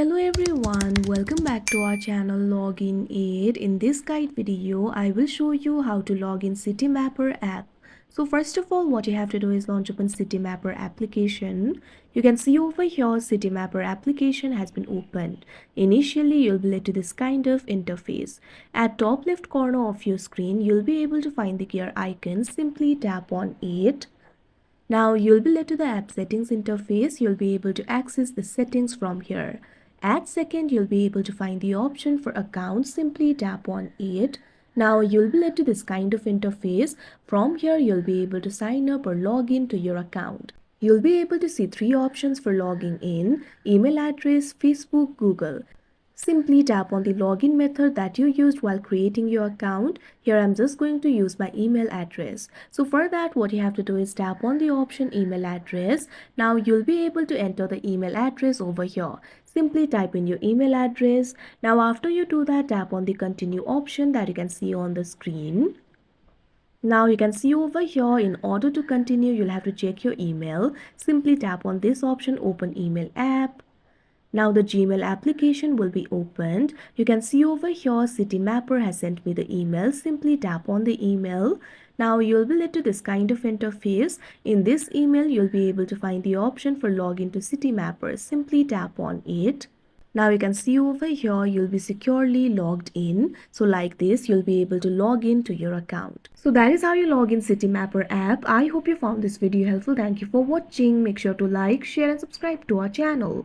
Hello everyone, welcome back to our channel Login Aid. In this guide video, I will show you how to log in Citymapper app. So first of all, what you have to do is launch open Citymapper application. You can see over here Citymapper application has been opened. Initially, you'll be led to this kind of interface. At top left corner of your screen, you'll be able to find the gear icon. Simply tap on it. Now you'll be led to the app settings interface. You'll be able to access the settings from here. At second, you'll be able to find the option for accounts. Simply tap on it. Now you'll be led to this kind of interface. From here, you'll be able to sign up or log in to your account. You'll be able to see three options for logging in: email address, Facebook, Google. Simply tap on the login method that you used while creating your account. Here I'm just going to use my email address. So for that, what you have to do is tap on the option email address. Now you'll be able to enter the email address over here. Simply type in your email address. Now after you do that, tap on the continue option that you can see on the screen. Now you can see over here, in order to continue, you'll have to check your email. Simply tap on this option, open email app. Now the Gmail application will be opened. You can see over here Citymapper has sent me the email. Simply tap on the email. Now you'll be led to this kind of interface. In this email, you'll be able to find the option for login to Citymapper. Simply tap on it. Now you can see over here, you'll be securely logged in. So like this, you'll be able to log in to your account. So that is how you log in Citymapper app. I hope you found this video helpful. Thank you for watching. Make sure to like, share and subscribe to our channel.